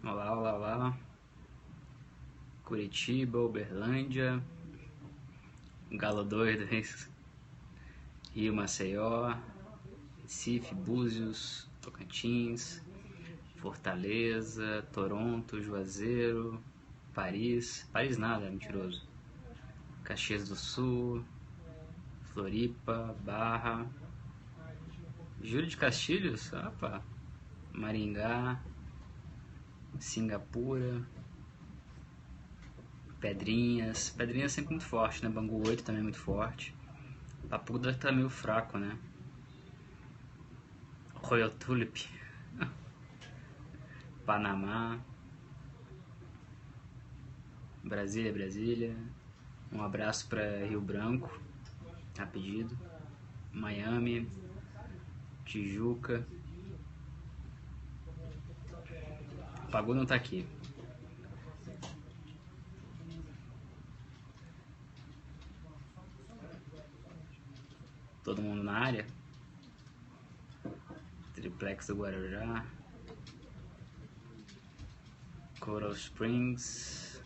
Olá, olá, olá. Curitiba, Uberlândia, Galo Doido, Rio, Maceió, Recife, Búzios, Tocantins, Fortaleza, Toronto, Juazeiro, Paris nada, é mentiroso. Caxias do Sul, Floripa, Barra, Júlio de Castilhos, opa, Maringá, Singapura, Pedrinhas é sempre muito forte, né? Bangu 8 também é muito forte. Papuda tá meio fraco, né? Royal Tulip, Panamá, Brasília. Um abraço para Rio Branco, a pedido. Miami, Tijuca. O Pagu não tá aqui. Todo mundo na área? Triplex do Guarujá, Coral Springs,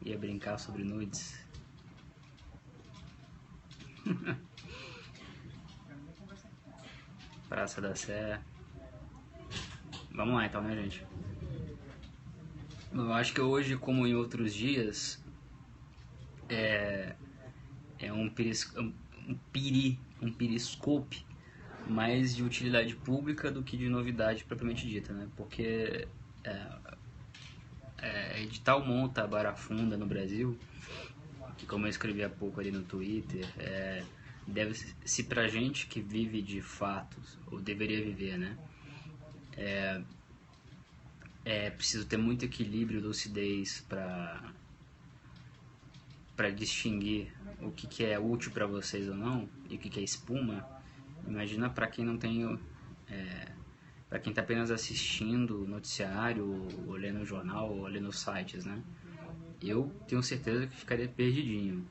ia brincar sobre nudes. Praça da Sé. Vamos lá então, né, gente? Eu acho que hoje, como em outros dias, é um periscope mais de utilidade pública do que de novidade propriamente dita, né? Porque edital monta a barafunda no Brasil, que, como eu escrevi há pouco ali no Twitter, deve-se pra gente que vive de fatos, ou deveria viver, né? É preciso ter muito equilíbrio e lucidez para distinguir o que é útil para vocês ou não e o que é espuma. Imagina para quem não tem, para quem está apenas assistindo o noticiário, ou lendo o jornal, ou lendo os sites, né? Eu tenho certeza que ficaria perdidinho,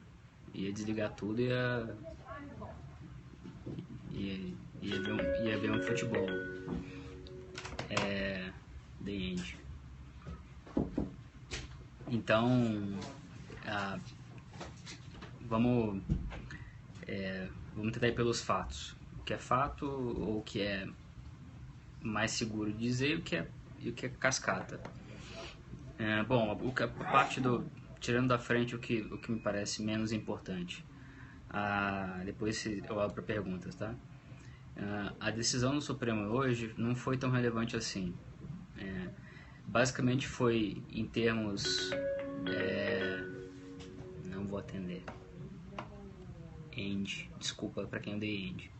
ia desligar tudo e ia ver um futebol. The End. Então, vamos tentar ir pelos fatos. O que é fato ou o que é mais seguro de dizer e o que é cascata. Bom, a parte do... Tirando da frente o que me parece menos importante. Depois eu abro para perguntas, tá? A decisão do Supremo hoje não foi tão relevante assim. Basicamente foi em termos... não vou atender. End. Desculpa para quem eu dei end.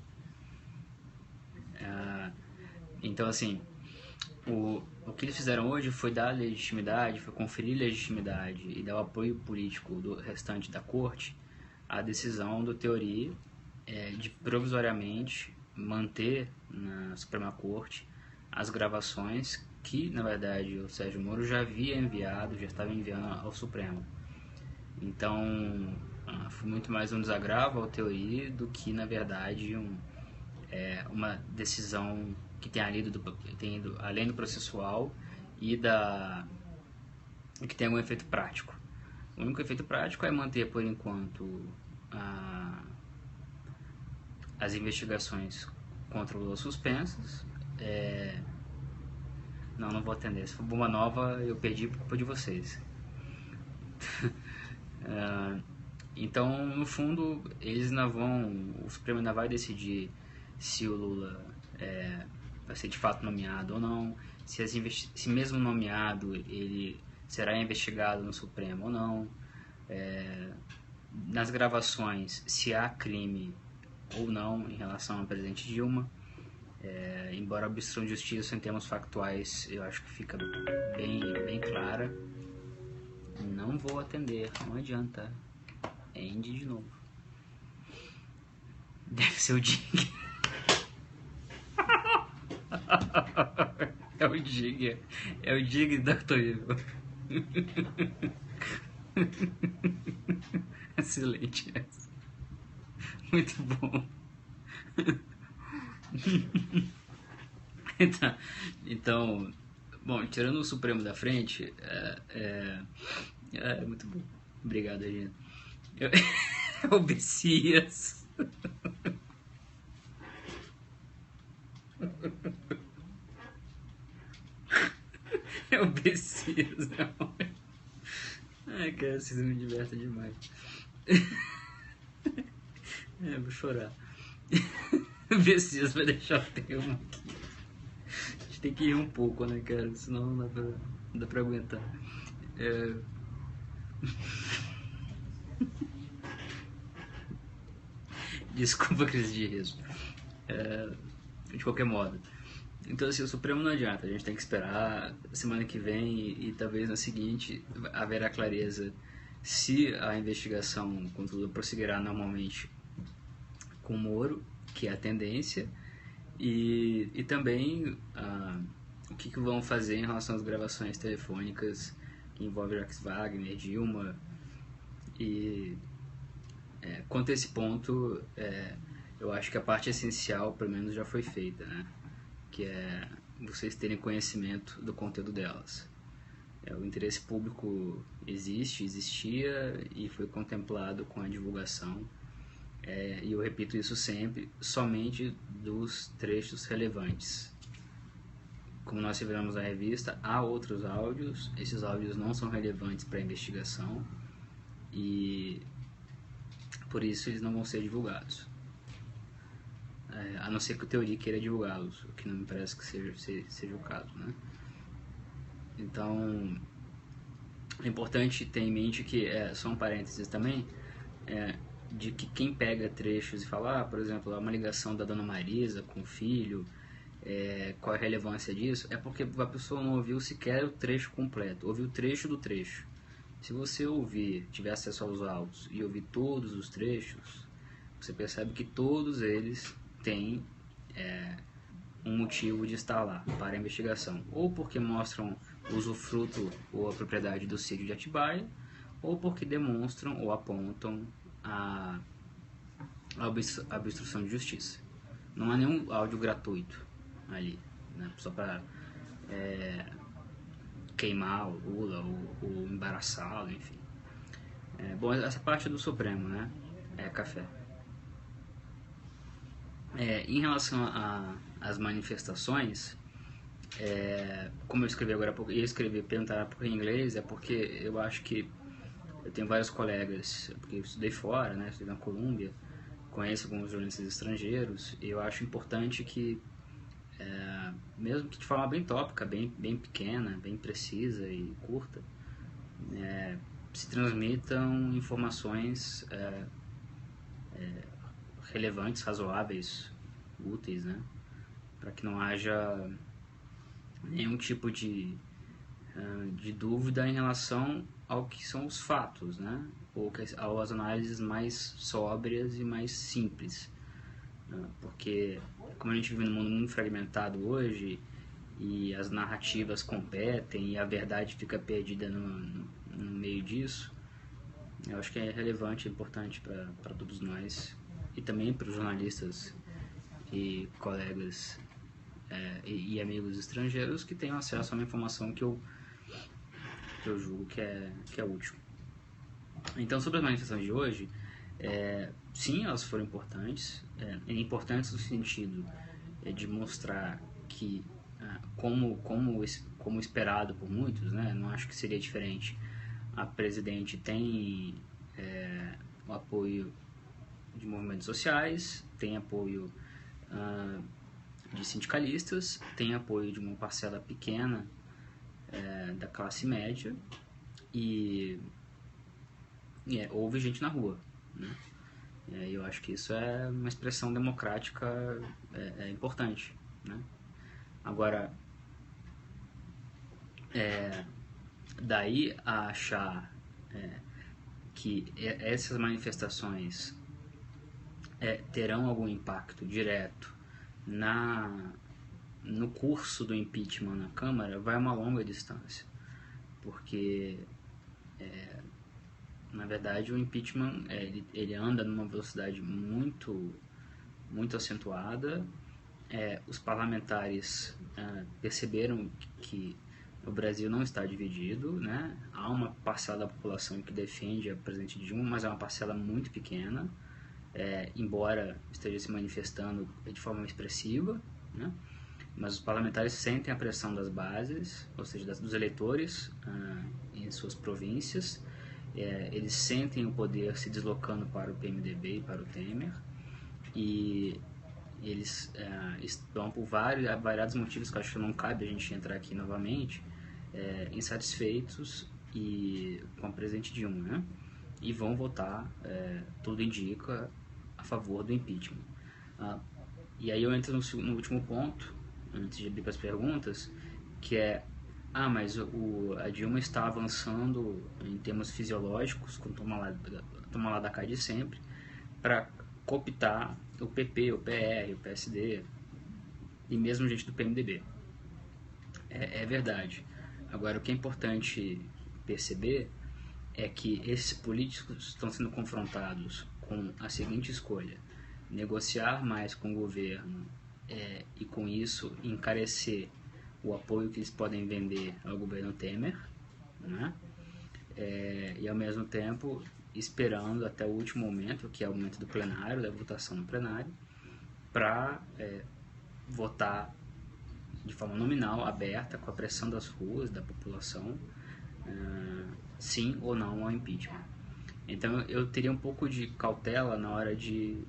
Então, assim, o que eles fizeram hoje foi dar legitimidade, foi conferir legitimidade e dar o apoio político do restante da corte à decisão do Teori de provisoriamente manter na Suprema Corte as gravações que, na verdade, o Sérgio Moro já havia enviado, já estava enviando ao Supremo. Então, foi muito mais um desagravo ao Teori do que, na verdade, uma decisão que tem além do processual e que tem algum efeito prático. O único efeito prático é manter, por enquanto, as investigações contra o Lula suspensas. Não vou atender. Se for bomba nova, eu perdi por culpa de vocês. Então, no fundo, o Supremo ainda vai decidir se o Lula vai ser de fato nomeado ou não, se mesmo nomeado ele será investigado no Supremo ou não, nas gravações se há crime ou não em relação ao presidente Dilma. Embora a obstrução de justiça em termos factuais eu acho que fica bem clara. Não vou atender, não adianta. End de novo. Deve ser o Dig. É o Dig. É o Dig da Dr. Evil. Excelente essa. Muito bom. Então, bom, tirando o Supremo da frente, é muito bom. Obrigado, Regina. O Bessias. É o Bessias, não. Ai, cara, vocês me divertem demais. Vou chorar. O Bessias vai deixar o termo aqui. A gente tem que rir um pouco, né, cara? Senão não dá pra aguentar. Desculpa, crise de riso. De qualquer modo. Então, assim, o Supremo não adianta. A gente tem que esperar semana que vem e talvez na seguinte haverá clareza se a investigação, contudo, prosseguirá normalmente com o Moro, que é a tendência, e também o que vão fazer em relação às gravações telefônicas que envolvem Jacques Wagner, Dilma. E quanto a esse ponto, eu acho que a parte essencial, pelo menos, já foi feita, né? Que é vocês terem conhecimento do conteúdo delas. O interesse público existia e foi contemplado com a divulgação. E eu repito isso sempre, somente dos trechos relevantes. Como nós revelamos na revista, há outros áudios, esses áudios não são relevantes para a investigação e por isso eles não vão ser divulgados. A não ser que o Teori queira divulgá-los, o que não me parece que seja o caso, né? Então, é importante ter em mente que, só um parênteses também, de que quem pega trechos e fala, por exemplo, uma ligação da Dona Marisa com o filho, qual é a relevância disso, é porque a pessoa não ouviu sequer o trecho completo, ouviu o trecho do trecho. Se você tiver acesso aos áudios e ouvir todos os trechos, você percebe que todos eles têm um motivo de estar lá para a investigação, ou porque mostram o usufruto ou a propriedade do sítio de Atibaia, ou porque demonstram ou apontam a obstrução de justiça. Não há nenhum áudio gratuito ali, né? Só para queimar o Lula ou embaraçá-lo, enfim. Bom, essa parte é do Supremo, né? É café. Em relação às manifestações, como eu escrevi agora há pouco, perguntar por inglês, é porque eu acho que eu tenho vários colegas, porque eu estudei fora, né? Estudei na Colômbia, conheço alguns jornalistas estrangeiros, e eu acho importante que, mesmo que de forma bem tópica, bem pequena, bem precisa e curta, se transmitam informações relevantes, razoáveis, úteis, né? Para que não haja nenhum tipo de dúvida em relação ao que são os fatos, né? Ou às análises mais sóbrias e mais simples. Porque, como a gente vive num mundo muito fragmentado hoje, e as narrativas competem e a verdade fica perdida no meio disso, eu acho que é relevante e importante para todos nós e também para os jornalistas e colegas e amigos estrangeiros que tenham acesso a uma informação que eu julgo que é útil. Então, sobre as manifestações de hoje, sim, elas foram importantes, importantes no sentido de mostrar que, como esperado por muitos, né, não acho que seria diferente, a presidente tem o apoio de movimentos sociais, tem apoio de sindicalistas, tem apoio de uma parcela pequena da classe média e houve gente na rua, né? Eu acho que isso é uma expressão democrática importante, né? Agora, daí a achar que essas manifestações terão algum impacto direto no curso do impeachment na Câmara, vai uma longa distância, porque na verdade o impeachment ele anda numa velocidade muito, muito acentuada os parlamentares perceberam que o Brasil não está dividido, né? Há uma parcela da população que defende a presidente Dilma, mas é uma parcela muito pequena, embora esteja se manifestando de forma expressiva, né? Mas os parlamentares sentem a pressão das bases, ou seja, dos eleitores em suas províncias. Eles sentem o poder se deslocando para o PMDB e para o Temer, e eles estão por variados motivos que eu acho que não cabe a gente entrar aqui novamente, insatisfeitos com a presidente Dilma, né? E vão votar, tudo indica, a favor do impeachment. E aí eu entro no último ponto, antes de abrir para as perguntas, que mas a Dilma está avançando em termos fisiológicos, com toma lá da cá de sempre, para cooptar o PP, o PR, o PSD e mesmo gente do PMDB. É verdade. Agora, o que é importante perceber é que esses políticos estão sendo confrontados com a seguinte escolha: negociar mais com o governo e com isso encarecer o apoio que eles podem vender ao governo Temer, né? E ao mesmo tempo esperando até o último momento, que é o momento do plenário, da votação no plenário, para votar de forma nominal, aberta, com a pressão das ruas, da população, sim ou não ao impeachment. Então eu teria um pouco de cautela na hora de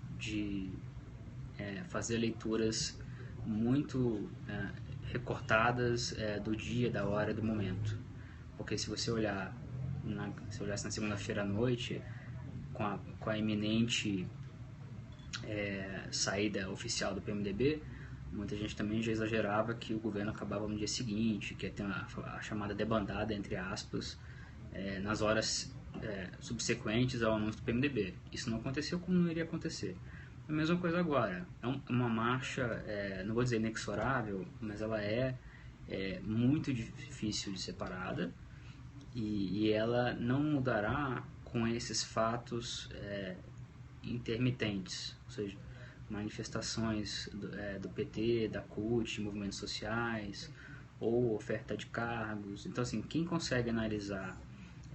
fazer leituras muito recortadas do dia, da hora, do momento. Porque se você olhasse na segunda-feira à noite, com a iminente saída oficial do PMDB, muita gente também já exagerava que o governo acabava no dia seguinte, que ia ter a chamada debandada, entre aspas, nas horas subsequentes ao anúncio do PMDB. Isso não aconteceu, como não iria acontecer. A mesma coisa agora. É uma marcha, não vou dizer inexorável, mas ela é muito difícil de ser parada, e ela não mudará com esses fatos intermitentes, ou seja, manifestações do PT, da CUT, movimentos sociais, ou oferta de cargos. Então, assim, quem consegue analisar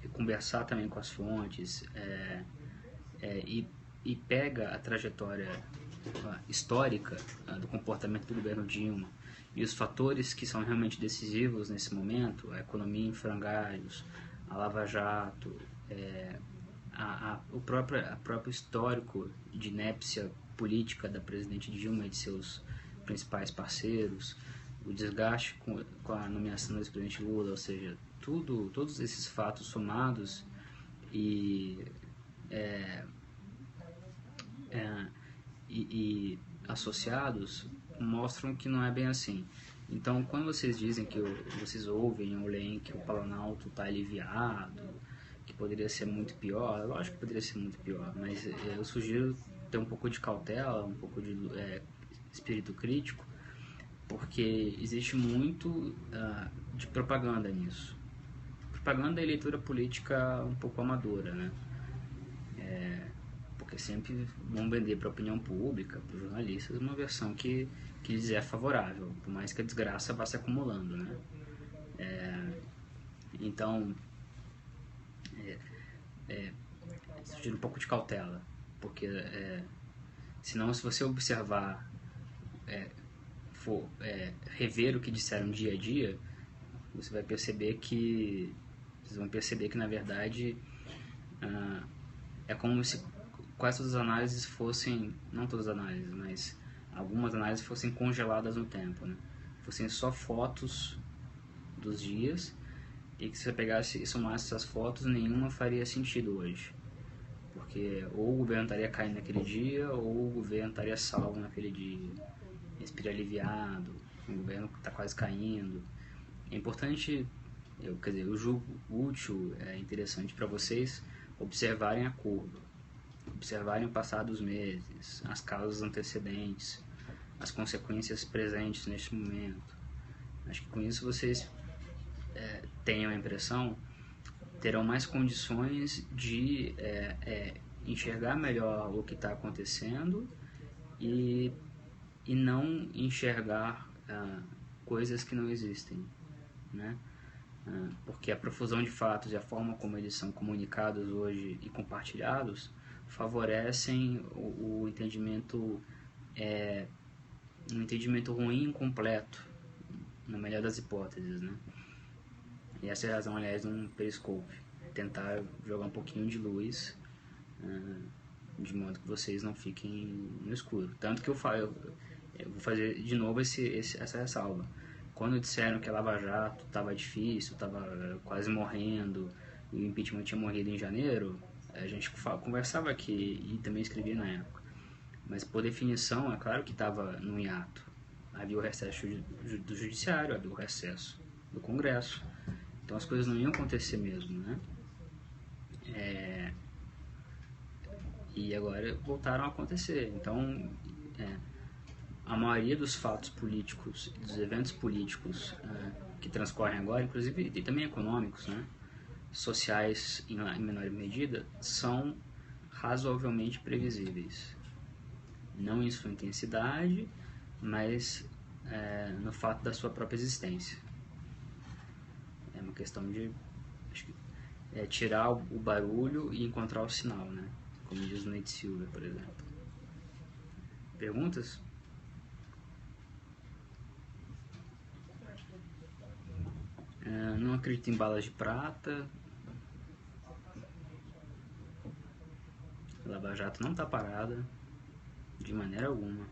e conversar também com as fontes e pega a trajetória histórica do comportamento do governo Dilma e os fatores que são realmente decisivos nesse momento, a economia em frangalhos, a Lava Jato, o próprio histórico de inépcia política da presidente Dilma e de seus principais parceiros, o desgaste com a nomeação do ex-presidente Lula, ou seja, todos esses fatos somados e associados mostram que não é bem assim. Então, quando vocês dizem vocês ouvem ou leem que o Planalto está aliviado, que poderia ser muito pior, lógico que poderia ser muito pior, mas eu sugiro ter um pouco de cautela, um pouco de espírito crítico, porque existe muito de propaganda nisso. Propaganda e leitura política um pouco amadora, né? Porque sempre vão vender para a opinião pública, para os jornalistas, uma versão que lhes é favorável, por mais que a desgraça vá se acumulando, né? Então, sugiro um pouco de cautela, porque senão, se você observar, rever o que disseram dia a dia, vocês vão perceber que na verdade é como se quase todas as análises fossem, não todas as análises, mas algumas análises fossem congeladas no tempo, né? Fossem só fotos dos dias, e que se você pegasse e somasse essas fotos, nenhuma faria sentido hoje, porque ou o governo estaria caindo naquele dia, ou o governo estaria salvo naquele dia, respira aliviado, o governo está quase caindo. É importante, eu julgo útil, interessante para vocês observarem a curva, observarem o passar dos meses, as causas antecedentes, as consequências presentes neste momento. Acho que com isso vocês tenham a impressão, terão mais condições de enxergar melhor o que está acontecendo e e não enxergar coisas que não existem, né? Porque a profusão de fatos e a forma como eles são comunicados hoje e compartilhados favorecem o entendimento um entendimento ruim e incompleto, na melhor das hipóteses, né? E essa é a razão, aliás, de um periscope, tentar jogar um pouquinho de luz, de modo que vocês não fiquem no escuro. Tanto que eu vou fazer de novo essa ressalva. Quando disseram que a Lava Jato estava difícil, estava quase morrendo, e o impeachment tinha morrido em janeiro, a gente conversava aqui e também escrevia na época. Mas por definição, é claro que estava no hiato. Havia o recesso do judiciário, havia o recesso do Congresso. Então as coisas não iam acontecer mesmo, né? E agora voltaram a acontecer. Então, a maioria dos fatos políticos, dos eventos políticos que transcorrem agora, inclusive e também econômicos, né, sociais em menor medida, são razoavelmente previsíveis. Não em sua intensidade, mas no fato da sua própria existência. É uma questão de tirar o barulho e encontrar o sinal, né? Como diz o Nate Silver, por exemplo. Perguntas? Não acredito em balas de prata. A Lava Jato não está parada, de maneira alguma.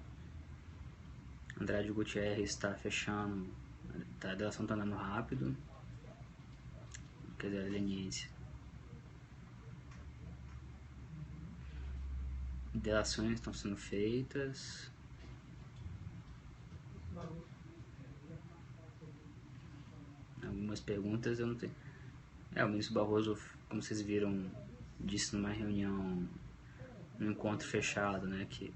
Andrade Gutierrez está fechando, a delação está andando rápido. Quer dizer, a leniência. Delações estão sendo feitas. Algumas perguntas eu não tenho. O ministro Barroso, como vocês viram, disse numa reunião, num encontro fechado, né, que,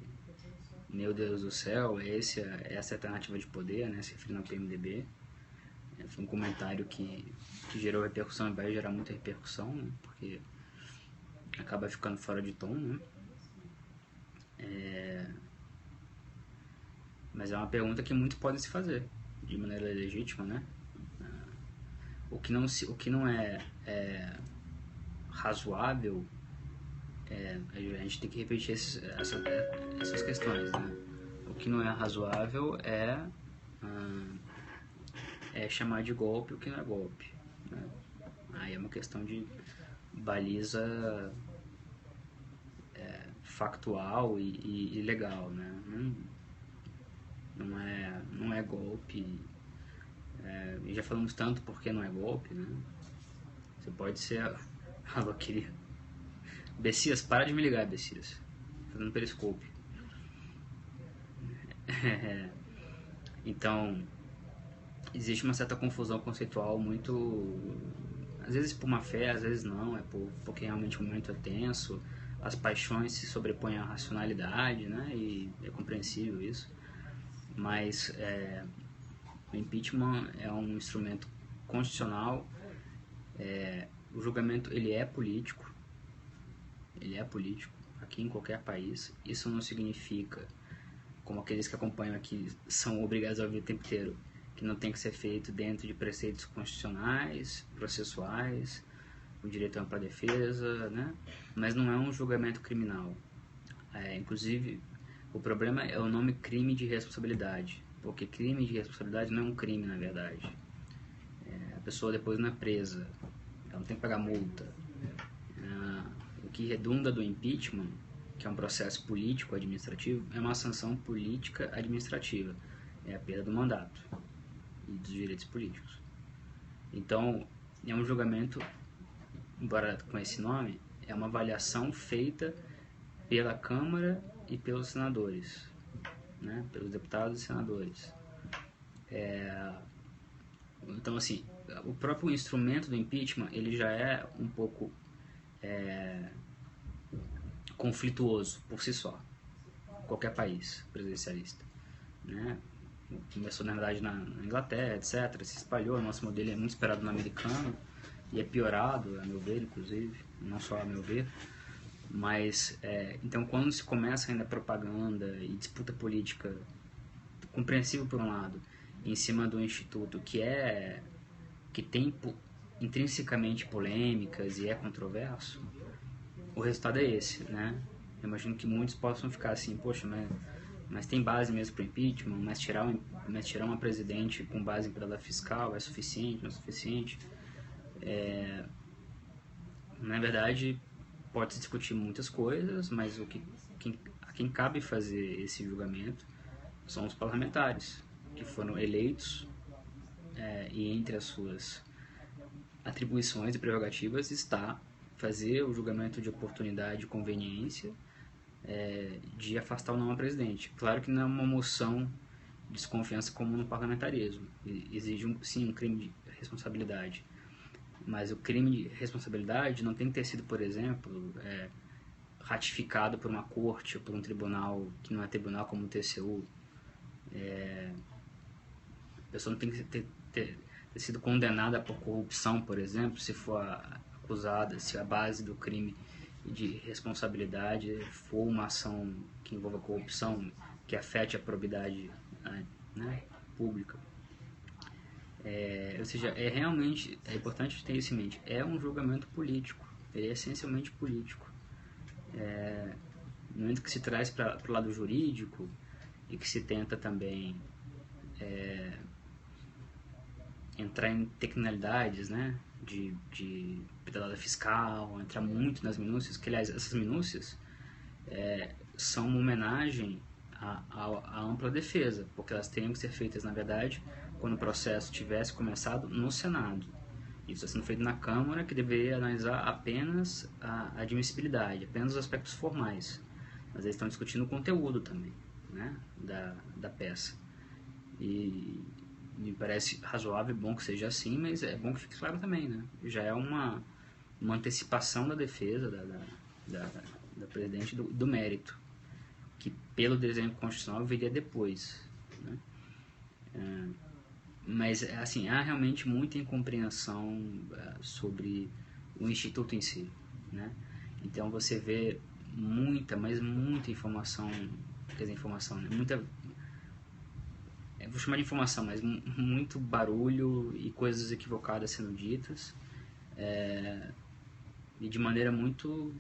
meu Deus do céu, essa é a alternativa de poder, né, se referindo ao PMDB. Foi um comentário que gerou repercussão e vai gerar muita repercussão, né, porque acaba ficando fora de tom, né. Mas é uma pergunta que muitos podem se fazer, de maneira legítima, né. O que não é razoável, a gente tem que repetir essas questões, né? O que não é razoável é chamar de golpe o que não é golpe, né? Aí é uma questão de baliza factual e legal, né? Não é golpe. E já falamos tanto porque não é golpe, né? Você pode ser... Alô, queria... Bessias, para de me ligar, Bessias. Fazendo periscope. Então, existe uma certa confusão conceitual muito... Às vezes por má fé, às vezes não. Porque realmente o momento é tenso. As paixões se sobrepõem à racionalidade, né? E é compreensível isso. Mas o impeachment é um instrumento constitucional. O julgamento ele é político aqui em qualquer país. Isso não significa, como aqueles que acompanham aqui são obrigados a ouvir o tempo inteiro, que não tem que ser feito dentro de preceitos constitucionais, processuais, o direito à ampla defesa, né? Mas não é um julgamento criminal. Inclusive, o problema é o nome crime de responsabilidade, porque crime de responsabilidade não é um crime, na verdade. A pessoa depois não é presa, ela não tem que pagar multa. O que redunda do impeachment, que é um processo político-administrativo, é uma sanção política-administrativa. É a perda do mandato e dos direitos políticos. Então, é um julgamento, embora com esse nome, é uma avaliação feita pela Câmara e pelos senadores, né? Pelos deputados e senadores. Então, assim, o próprio instrumento do impeachment, ele já é um pouco conflituoso por si só. Qualquer país presidencialista, né? Começou, na verdade, na Inglaterra, etc. Se espalhou. O nosso modelo é muito esperado no americano e é piorado, a meu ver, inclusive, não só a meu ver. Mas, então, quando se começa ainda propaganda e disputa política compreensível por um lado, em cima do instituto que tem intrinsecamente polêmicas e é controverso, o resultado é esse, né? Eu imagino que muitos possam ficar assim, poxa, mas tem base mesmo para impeachment, mas tirar uma presidente com base em pedada fiscal é suficiente, não é suficiente? Na verdade, pode-se discutir muitas coisas, mas a quem cabe fazer esse julgamento são os parlamentares, que foram eleitos e entre as suas atribuições e prerrogativas está fazer o julgamento de oportunidade e conveniência de afastar ou não a presidente. Claro que não é uma moção de desconfiança como no parlamentarismo. Exige, sim, um crime de responsabilidade. Mas o crime de responsabilidade não tem que ter sido, por exemplo, ratificado por uma corte ou por um tribunal que não é tribunal como o TCU. A pessoa não tem que ter sido condenada por corrupção, por exemplo, se for acusada, se a base do crime de responsabilidade for uma ação que envolva corrupção, que afete a probidade né, pública. Ou seja, realmente é importante ter isso em mente. É um julgamento político, ele é essencialmente político. No momento que se traz para o lado jurídico e que se tenta também entrar em tecnicalidades, né, de pedalada fiscal, entrar muito nas minúcias, que aliás essas minúcias são uma homenagem à ampla defesa, porque elas teriam que ser feitas, na verdade, quando o processo tivesse começado no Senado. Isso está sendo feito na Câmara, que deveria analisar apenas a admissibilidade, apenas os aspectos formais. Mas eles estão discutindo o conteúdo também, né, da peça. E me parece razoável e bom que seja assim, mas é bom que fique claro também, né? Já é uma antecipação da defesa da presidente do mérito, que pelo desenho constitucional viria depois, né? Mas assim, há realmente muita incompreensão sobre o instituto em si, né? Então você vê mas muita informação, quer dizer, informação, né? Vou chamar de informação, mas muito barulho e coisas equivocadas sendo ditas, e de maneira muito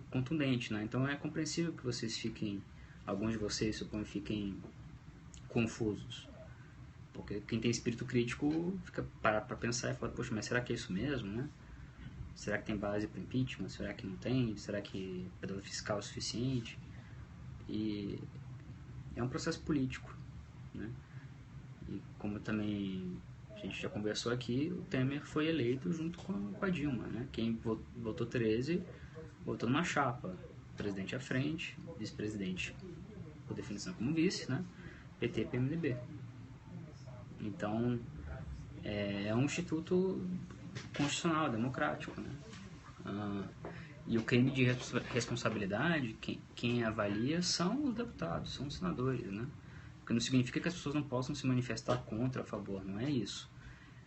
contundente, né? Então é compreensível que alguns de vocês, suponho, fiquem confusos. Porque quem tem espírito crítico fica parar para pensar e fala, poxa, mas será que é isso mesmo, né? Será que tem base para impeachment? Será que não tem? Será que a pedada fiscal é suficiente? E é um processo político, né? E como também a gente já conversou aqui, o Temer foi eleito junto com a Dilma, né? Quem votou 13 votou numa chapa, presidente à frente, vice-presidente por definição como vice, né? PT e PMDB. Então é um instituto constitucional, democrático, né? E o crime de responsabilidade, quem avalia são os deputados, são os senadores, né? Porque não significa que as pessoas não possam se manifestar contra, a favor, não é isso.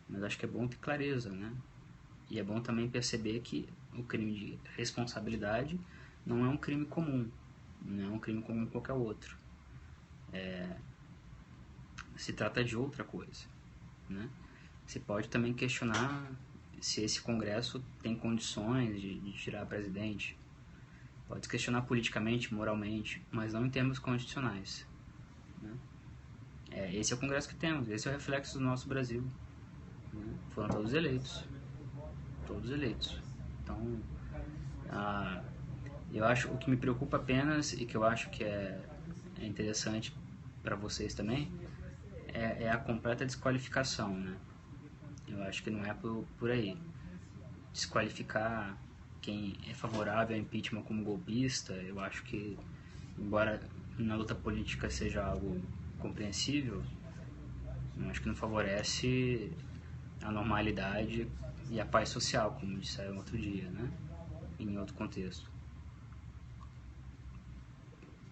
Mas acho que é bom ter clareza, né? E é bom também perceber que o crime de responsabilidade não é um crime comum, não é um crime como qualquer outro. Se trata de outra coisa, né? Você pode também questionar se esse Congresso tem condições de tirar a presidente. Pode questionar politicamente, moralmente, mas não em termos constitucionais, né? Esse é o Congresso que temos, esse é o reflexo do nosso Brasil, né? Foram todos eleitos. Então, eu acho, o que me preocupa apenas, e que eu acho que é interessante para vocês também, é a completa desqualificação, né? Eu acho que não é por aí. Desqualificar quem é favorável ao impeachment como golpista, eu acho que, embora na luta política seja algo compreensível, eu acho que não favorece a normalidade e a paz social, como disseram outro dia, né? Em outro contexto.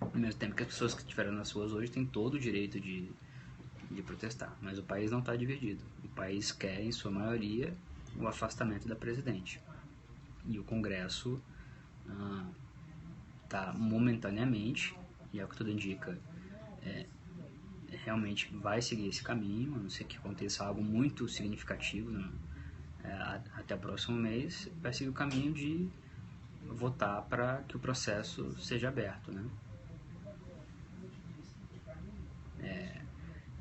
Ao mesmo tempo que as pessoas que estiveram nas ruas hoje têm todo o direito de protestar, mas o país não está dividido. O país quer, em sua maioria, o afastamento da presidente. E o Congresso está momentaneamente, e é o que tudo indica, realmente vai seguir esse caminho, a não ser que aconteça algo muito significativo, né? Até o próximo mês, vai seguir o caminho de votar para que o processo seja aberto, né?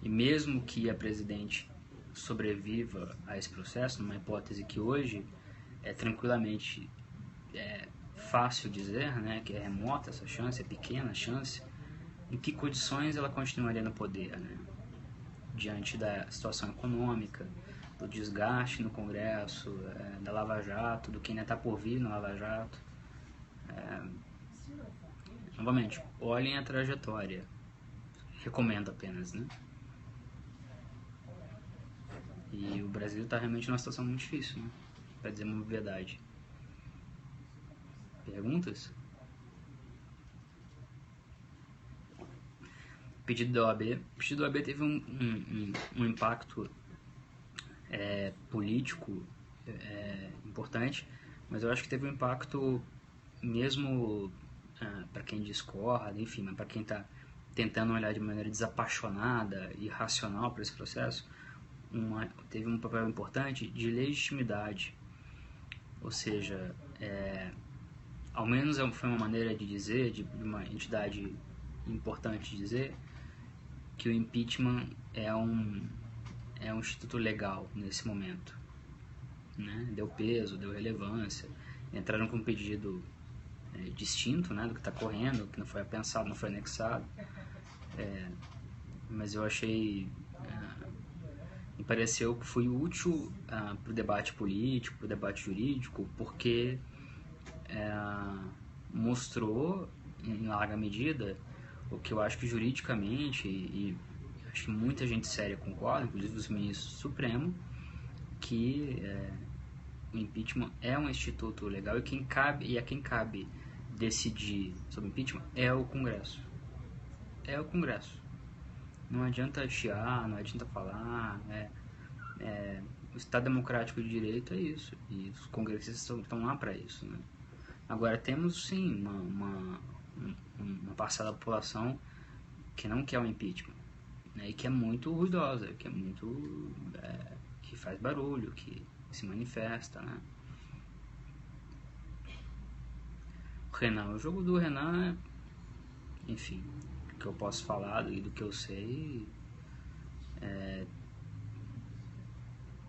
E mesmo que a presidente sobreviva a esse processo, numa hipótese que hoje é tranquilamente fácil dizer, né, que é remota essa chance, é pequena a chance, em que condições ela continuaria no poder, né? Diante da situação econômica, do desgaste no Congresso, da Lava Jato, do que ainda está por vir na Lava Jato. Novamente, olhem a trajetória. Recomendo apenas, né? E o Brasil está realmente numa situação muito difícil, né? Para dizer uma verdade. Perguntas? Pedido da OAB. O pedido da OAB teve um impacto político importante, mas eu acho que teve um impacto mesmo para quem discorda, enfim, mas para quem está tentando olhar de maneira desapaixonada e racional para esse processo, teve um papel importante de legitimidade, ou seja, ao menos foi uma maneira de dizer, de uma entidade importante de dizer, que o impeachment é um instituto legal nesse momento, né? Deu peso, deu relevância, entraram com um pedido distinto, né, do que está correndo, que não foi pensado, não foi anexado, mas eu achei, me pareceu que foi útil para o debate político, para o debate jurídico, porque mostrou em larga medida o que eu acho que juridicamente, e acho que muita gente séria concorda, inclusive os ministros do Supremo, que o impeachment é um instituto legal e a quem cabe decidir sobre impeachment é o Congresso. É o Congresso. Não adianta chiar, não adianta falar. O Estado Democrático de Direito é isso. E os congressistas estão lá para isso, né? Agora, temos sim uma parcela da população que não quer o impeachment, né? E que é muito ruidosa, que é muito que faz barulho, que se manifesta, né? O jogo do Renan, enfim, o que eu posso falar e do que eu sei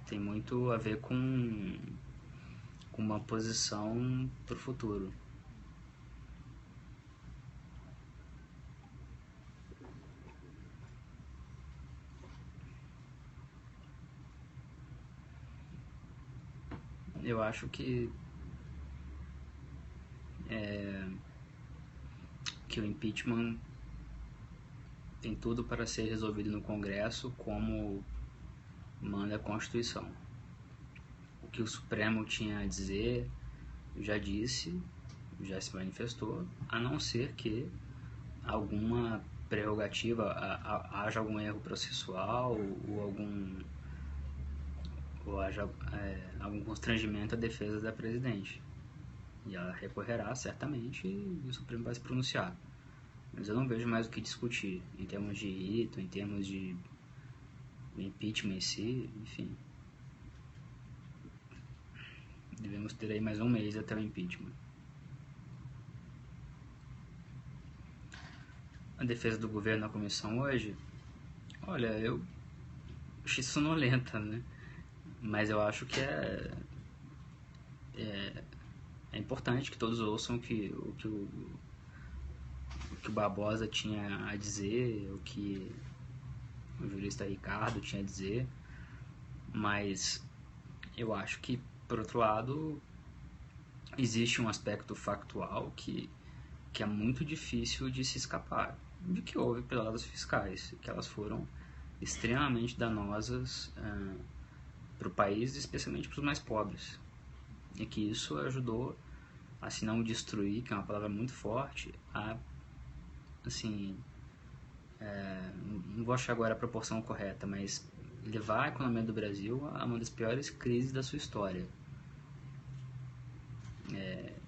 tem muito a ver com uma posição para o futuro. Eu acho que o impeachment tem tudo para ser resolvido no Congresso como manda a Constituição. O que o Supremo tinha a dizer, já disse, já se manifestou, a não ser que alguma prerrogativa, haja algum erro processual ou haja algum constrangimento à defesa da presidente. E ela recorrerá certamente e o Supremo vai se pronunciar. Mas eu não vejo mais o que discutir em termos de rito, em termos de impeachment em si, enfim. Devemos ter aí mais um mês até o impeachment. A defesa do governo na comissão hoje, olha, eu achei sonolenta, né? Mas eu acho que é importante que todos ouçam o que o Barbosa tinha a dizer, o que o jurista Ricardo tinha a dizer, mas eu acho que, por outro lado, existe um aspecto factual que é muito difícil de se escapar, de que houve pedradas fiscais, que elas foram extremamente danosas para o país, especialmente para os mais pobres, e que isso ajudou a, se não destruir, que é uma palavra muito forte, a, assim, não vou achar agora a proporção correta, mas levar a economia do Brasil a uma das piores crises da sua história.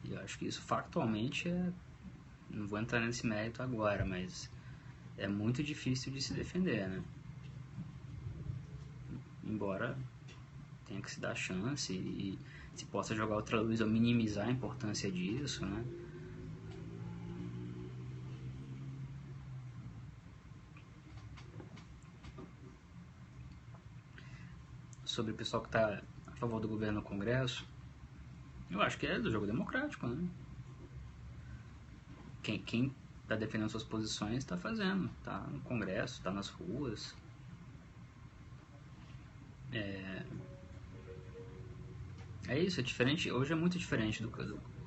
Eu acho que isso factualmente não vou entrar nesse mérito agora, mas é muito difícil de se defender, né? Embora tenha que se dar chance e se possa jogar outra luz ou minimizar a importância disso, né? Sobre o pessoal que está a favor do governo no Congresso, eu acho que é do jogo democrático, né? Quem está defendendo suas posições está fazendo, está no Congresso, está nas ruas. É isso, é diferente. Hoje é muito diferente o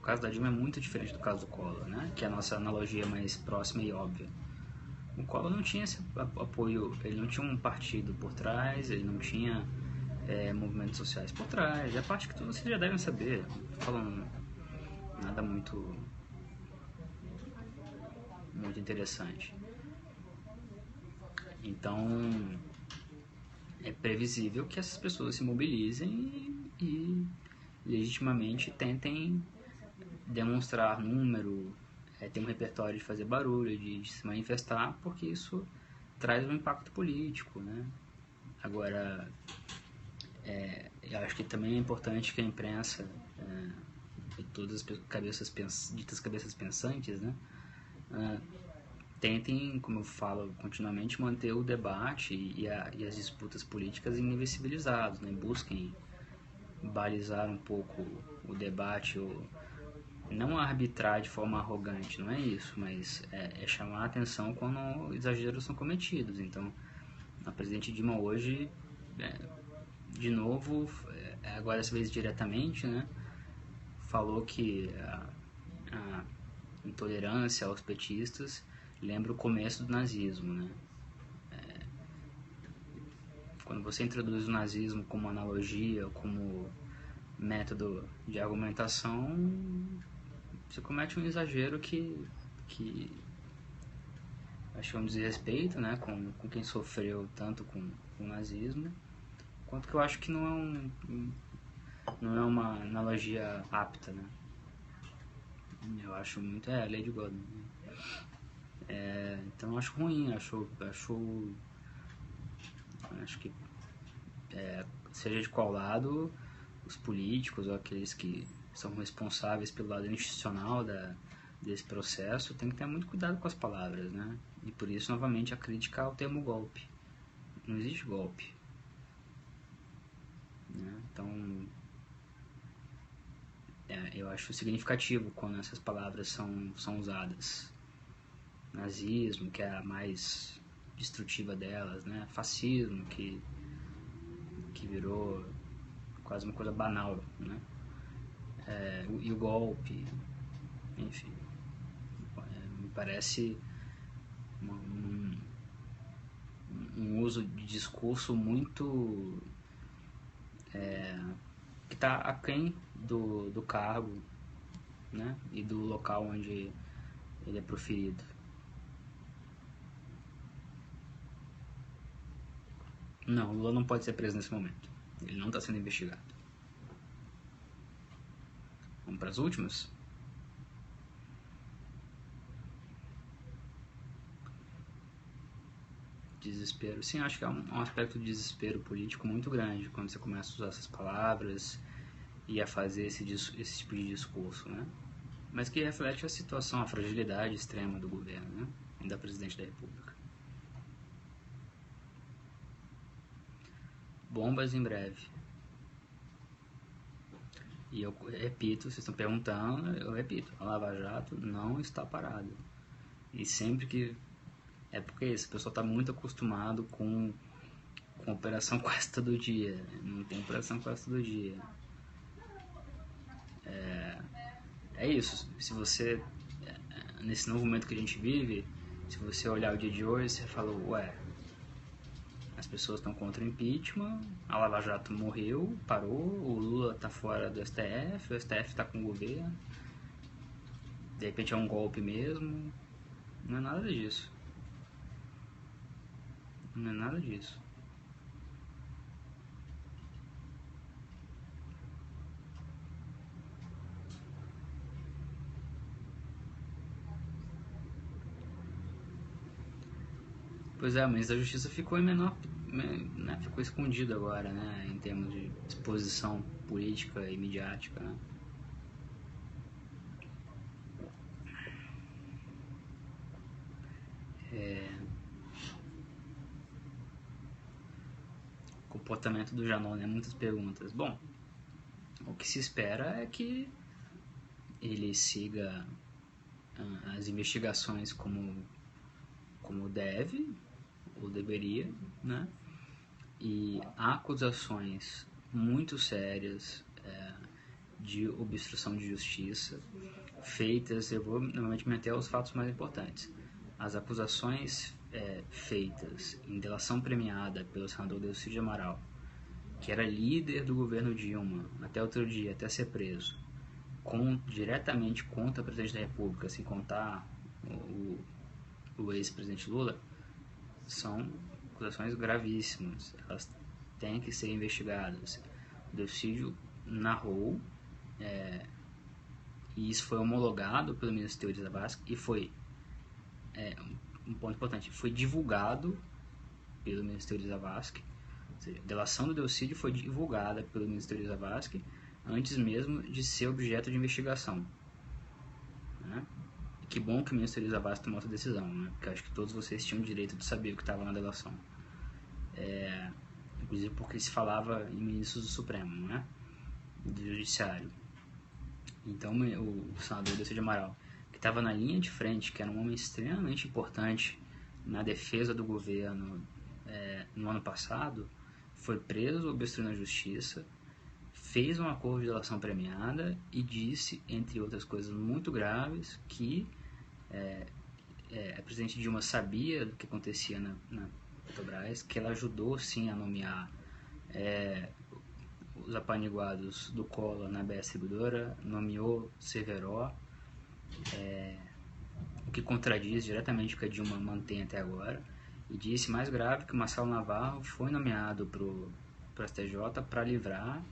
caso da Dilma é muito diferente do caso do Collor, né? Que é a nossa analogia mais próxima e óbvia. O Collor não tinha esse apoio, ele não tinha um partido por trás, ele não tinha movimentos sociais por trás. É a parte que vocês já devem saber. Não tô falando nada muito interessante. Então, é previsível que essas pessoas se mobilizem e legitimamente tentem demonstrar número, ter um repertório de fazer barulho, de se manifestar, porque isso traz um impacto político, né? Agora, eu acho que também é importante que a imprensa e todas as ditas cabeças pensantes, né, tentem, como eu falo continuamente, manter o debate e as disputas políticas em níveis civilizados, né? Busquem balizar um pouco o debate, não arbitrar de forma arrogante, não é isso, mas é chamar a atenção quando exageros são cometidos. Então, a presidente Dilma hoje, de novo, agora dessa vez diretamente, né, falou que a intolerância aos petistas lembra o começo do nazismo, né? Quando você introduz o nazismo como analogia, como método de argumentação, você comete um exagero que acho que é um desrespeito, né, com quem sofreu tanto com o nazismo, quanto que eu acho que não é uma analogia apta, né? Eu acho muito a lei de God. Então eu acho ruim, acho que seja de qual lado, os políticos ou aqueles que são responsáveis pelo lado institucional desse processo tem que ter muito cuidado com as palavras, né? E por isso, novamente, a crítica ao termo golpe. Não existe golpe, né? Então, eu acho significativo quando essas palavras são usadas. Nazismo, que é a mais destrutiva delas, né? Fascismo, que virou quase uma coisa banal, né? E o golpe, enfim, me parece um uso de discurso muito que está aquém do cargo, né? E do local onde ele é proferido. Não, o Lula não pode ser preso nesse momento. Ele não está sendo investigado. Vamos para as últimas? Desespero. Sim, acho que é um aspecto de desespero político muito grande quando você começa a usar essas palavras e a fazer esse tipo de discurso, né? Mas que reflete a situação, a fragilidade extrema do governo, né? E da presidente da República. Bombas em breve. E eu repito, vocês estão perguntando, eu repito, a Lava Jato não está parada. E sempre que... É porque esse pessoal está muito acostumado com operação quase todo dia. Não tem operação quase todo dia. É isso. Se você... Nesse novo momento que a gente vive, se você olhar o dia de hoje, você fala, ué, as pessoas estão contra o impeachment, a Lava Jato morreu, parou, o Lula está fora do STF, o STF está com o governo, de repente é um golpe mesmo. Não é nada disso. Não é nada disso. Pois é, mas a justiça ficou em menor, né, ficou escondido agora, né, em termos de exposição política e midiática, né. Comportamento do Janot, né, muitas perguntas. Bom, o que se espera é que ele siga as investigações como deve ou deveria, né? E há acusações muito sérias de obstrução de justiça feitas, eu vou normalmente meter aos fatos mais importantes. As acusações feitas em delação premiada pelo senador Delcídio Amaral, que era líder do governo Dilma até outro dia, até ser preso, diretamente contra o presidente da República, sem contar o ex-presidente Lula, são acusações gravíssimas. Elas têm que ser investigadas. O Delcídio narrou, e isso foi homologado pelo ministro Teori Zavascki, e foi um ponto importante, foi divulgado pelo ministro Teori Zavascki. Ou seja, a delação do Delcídio foi divulgada pelo ministro Teori Zavascki antes mesmo de ser objeto de investigação, né? E que bom que o ministro Teori Zavascki tomou essa decisão, né? Porque acho que todos vocês tinham o direito de saber o que estava na delação, inclusive porque se falava em ministros do Supremo, né? Do Judiciário. Então o senador Delcídio Amaral, que estava na linha de frente, que era um homem extremamente importante na defesa do governo no ano passado, foi preso obstruindo a justiça, fez um acordo de delação premiada e disse, entre outras coisas muito graves, que a presidente Dilma sabia do que acontecia na Petrobras, que ela ajudou sim a nomear os apaniguados do Collor na BS Distribuidora, nomeou Severo, o que contradiz diretamente o que a Dilma mantém até agora, e disse mais grave que o Marcelo Navarro foi nomeado para o STJ para livrar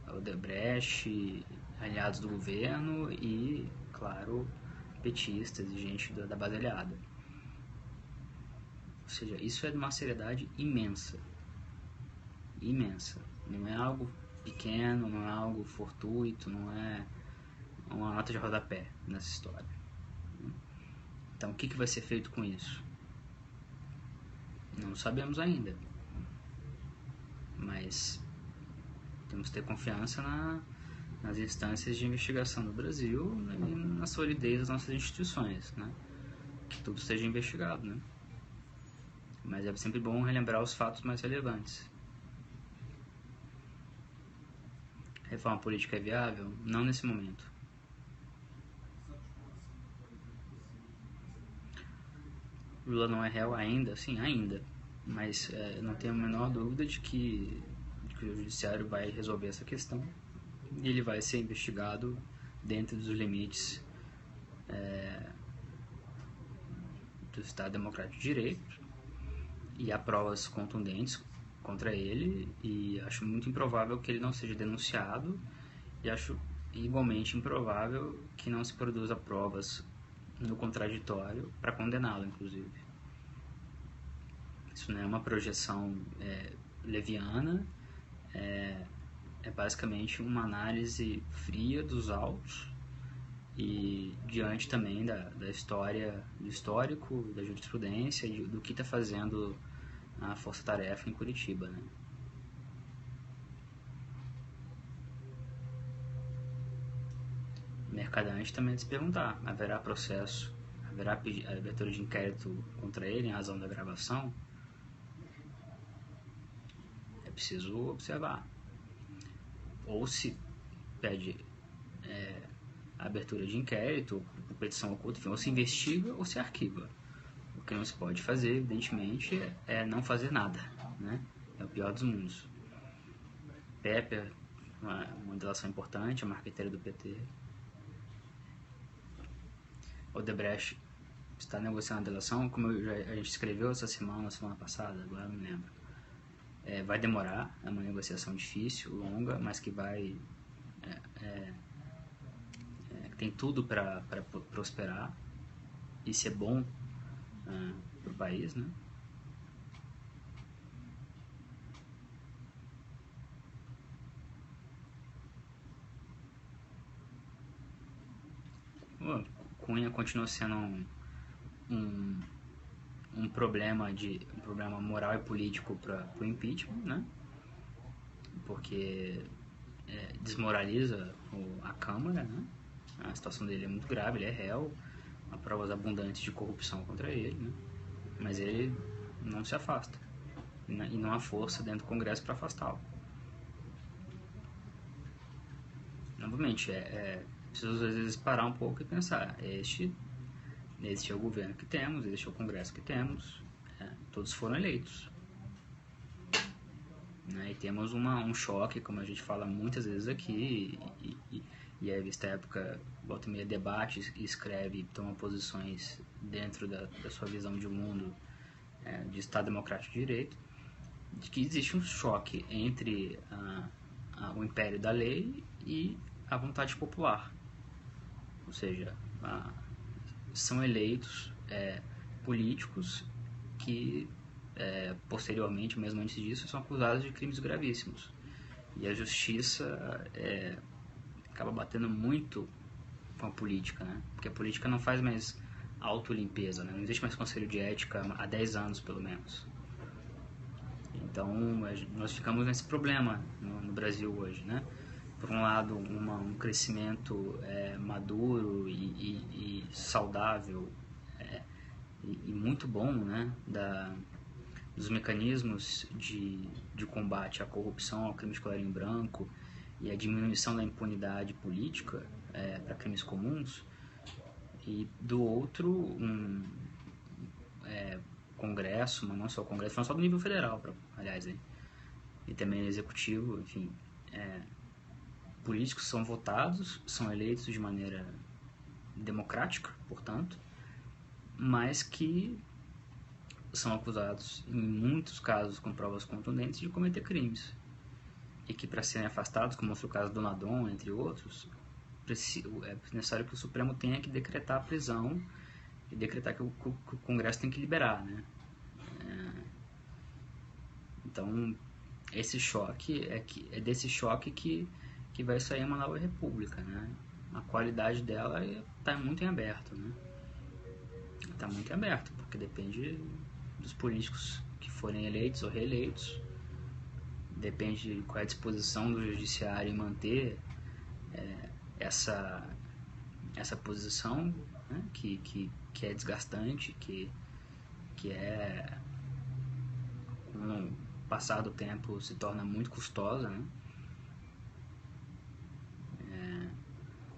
Odebrecht, aliados do governo e, claro, petistas e gente da base aliada. Ou seja, isso é de uma seriedade imensa. Imensa. Não é algo pequeno, não é algo fortuito, não é uma nota de rodapé nessa história. Então, o que vai ser feito com isso? Não sabemos ainda. Mas temos que ter confiança nas instâncias de investigação do Brasil e na solidez das nossas instituições, né? Que tudo seja investigado, né? Mas é sempre bom relembrar os fatos mais relevantes. Reforma política é viável? Não nesse momento. Lula não é réu ainda? Sim, ainda. Mas não tenho a menor dúvida de que o judiciário vai resolver essa questão e ele vai ser investigado dentro dos limites do Estado Democrático de Direito, e há provas contundentes contra ele, e acho muito improvável que ele não seja denunciado, e acho igualmente improvável que não se produza provas no contraditório para condená-lo, inclusive. Isso não é uma projeção leviana, é basicamente uma análise fria dos autos e diante também da história, do histórico, da jurisprudência e do que está fazendo a Força-Tarefa em Curitiba, né? Mercadante também é de se perguntar: haverá processo, haverá abertura de inquérito contra ele em razão da gravação? É preciso observar. Ou se pede a abertura de inquérito, por petição oculta, enfim, ou se investiga ou se arquiva. O que não se pode fazer, evidentemente, é não fazer nada, né? É o pior dos mundos. Pepper, uma delação importante, a marqueteira do PT. Odebrecht está negociando a delação, como a gente escreveu essa semana passada, agora não me lembro. Vai demorar, é uma negociação difícil, longa, mas que vai... tem tudo para prosperar e ser bom para o país, né? O Cunha continua sendo um, um problema moral e político para o impeachment, né? Porque desmoraliza a Câmara, né? A situação dele é muito grave, ele é réu, há provas abundantes de corrupção contra ele, né? Mas ele não se afasta e não há força dentro do Congresso para afastá-lo. Novamente, preciso às vezes parar um pouco e pensar, este é o governo que temos, este é o Congresso que temos, todos foram eleitos. Né? E temos um choque, como a gente fala muitas vezes aqui, e a revista Época volta e meia debate, escreve, toma posições dentro da sua visão de mundo, de Estado Democrático de Direito, de que existe um choque entre o império da lei e a vontade popular. Ou seja, são eleitos políticos que posteriormente, mesmo antes disso, são acusados de crimes gravíssimos. E a justiça acaba batendo muito com a política, né? Porque a política não faz mais autolimpeza, né? Não existe mais conselho de ética há 10 anos, pelo menos. Então, nós ficamos nesse problema no Brasil hoje, né? Por um lado, um crescimento maduro e saudável e muito bom, né? Dos mecanismos de combate à corrupção, ao crime de colarinho branco e a diminuição da impunidade política para crimes comuns, e do outro Congresso, mas não só o Congresso, não só do nível federal, aliás, e também executivo, enfim, políticos são votados, são eleitos de maneira democrática, portanto, mas que são acusados, em muitos casos com provas contundentes, de cometer crimes. E que, para serem afastados, como foi o caso do Nadon, entre outros, é necessário que o Supremo tenha que decretar a prisão e decretar que o Congresso tem que liberar, né? Então, esse choque é desse choque que vai sair uma nova república, né? A qualidade dela está muito em aberto, né? Está muito em aberto, porque depende dos políticos que forem eleitos ou reeleitos, depende de qual é a disposição do judiciário em manter essa posição, né? que é desgastante, que com o passar do tempo se torna muito custosa, né?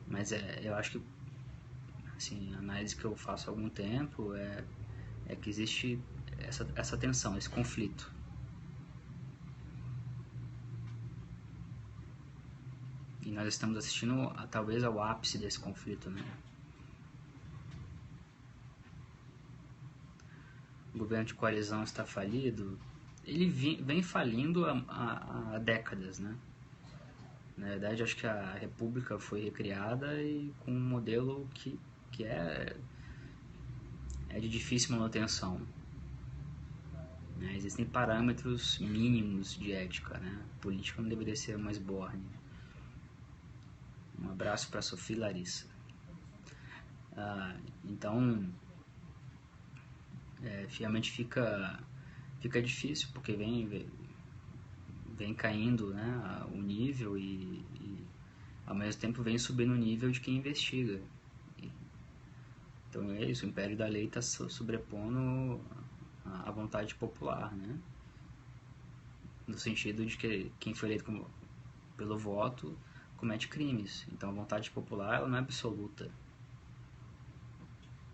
Mas eu acho que, assim, a análise que eu faço há algum tempo é que existe essa tensão, esse conflito. E nós estamos assistindo talvez ao ápice desse conflito, né? O governo de coalizão está falido. Ele vem falindo há décadas, né? Na verdade, acho que a República foi recriada e com um modelo que é de difícil manutenção. Né? Existem parâmetros mínimos de ética, né? A política não deveria ser uma esbórnia. Um abraço para Sofia e Larissa. Então, finalmente fica difícil, porque vem caindo, né, o nível e ao mesmo tempo vem subindo o nível de quem investiga. Então é isso, o império da lei está sobrepondo a vontade popular, né? No sentido de que quem foi eleito pelo voto comete crimes. Então a vontade popular ela não é absoluta.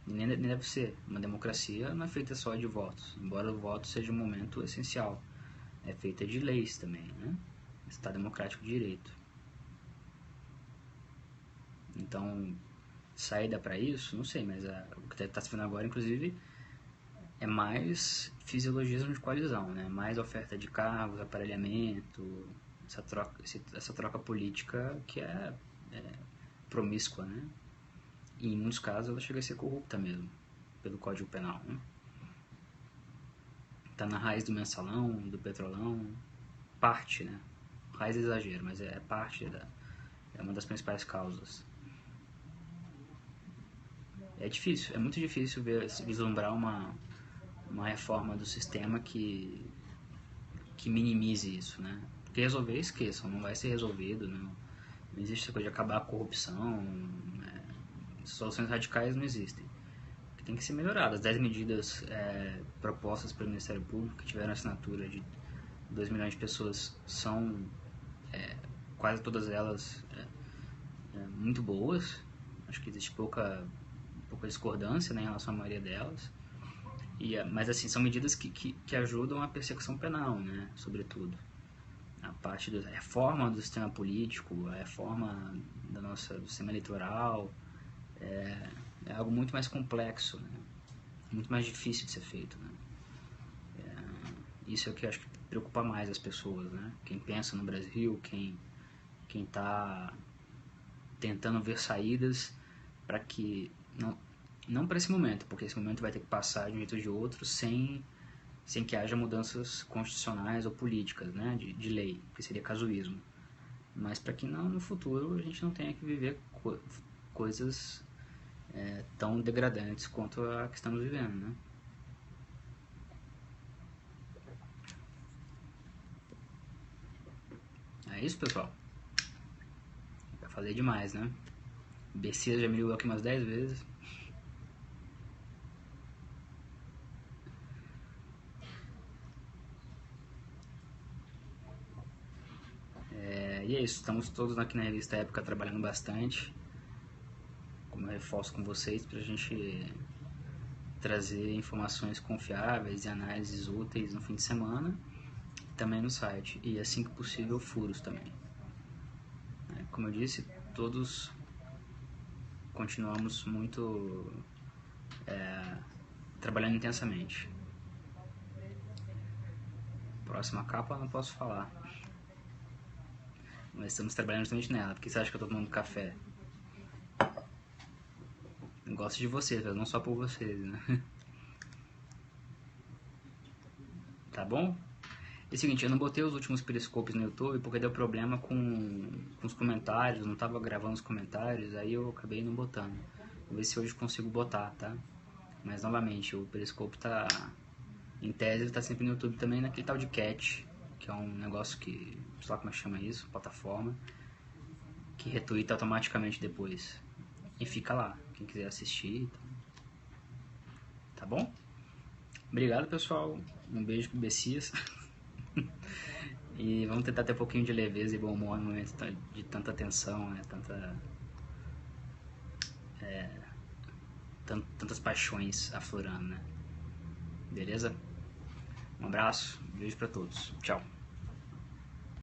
E nem deve ser. Uma democracia não é feita só de votos, embora o voto seja um momento essencial. É feita de leis também, né? Estado democrático de direito. Então, saída para isso, não sei, mas o que está se vendo agora, inclusive, é mais fisiologismo de coalizão, né? Mais oferta de cargos, aparelhamento, essa troca política que é promíscua, né? E em muitos casos ela chega a ser corrupta mesmo, pelo Código Penal, né? tá na raiz do mensalão, do petrolão, parte, né? Raiz é exagero, mas é parte é uma das principais causas. É difícil, é muito difícil vislumbrar uma reforma do sistema que minimize isso, né? Porque resolver, esqueçam, não vai ser resolvido, não existe essa coisa de acabar a corrupção, soluções radicais não existem. Tem que ser melhorado. As 10 medidas propostas pelo Ministério Público, que tiveram assinatura de 2 milhões de pessoas, são quase todas elas muito boas. Acho que existe pouca discordância, né, em relação à maioria delas. Mas assim, são medidas que ajudam a persecução penal, né, sobretudo. A parte da reforma do sistema político, a reforma do sistema eleitoral, é algo muito mais complexo, né? Muito mais difícil de ser feito, né? Isso é o que eu acho que preocupa mais as pessoas, né? Quem pensa no Brasil, quem está tentando ver saídas para que não para esse momento, porque esse momento vai ter que passar de um jeito ou de outro sem que haja mudanças constitucionais ou políticas, né, de lei, que seria casuísmo. Mas para que no futuro a gente não tenha que viver coisas tão degradantes quanto a que estamos vivendo, né? É isso, pessoal. Já falei demais, né? Bessias já me ligou aqui umas 10 vezes. E é isso, estamos todos aqui na revista Época trabalhando bastante, como eu reforço com vocês, para a gente trazer informações confiáveis e análises úteis no fim de semana, também no site, e assim que possível furos também. Como eu disse, todos continuamos muito trabalhando intensamente. Próxima capa não posso falar, mas estamos trabalhando justamente nela. Porque você acha que eu estou tomando café? Eu gosto de vocês, mas não só por vocês, né? Tá bom? É o seguinte, eu não botei os últimos periscopes no YouTube porque deu problema com os comentários, não estava gravando os comentários, aí eu acabei não botando. Vou ver se hoje consigo botar, tá? Mas novamente, o periscope tá, em tese, ele tá sempre no YouTube também, naquele tal de Cat, que é um negócio que, sei lá como é que chama isso, plataforma, que retuita automaticamente depois. E fica lá, quem quiser assistir, tá bom? Obrigado, pessoal. Um beijo pro Bessias. E vamos tentar ter um pouquinho de leveza e bom humor no momento de tanta tensão, né? Tantas paixões aflorando, né? Beleza? Um abraço, beijo pra todos. Tchau.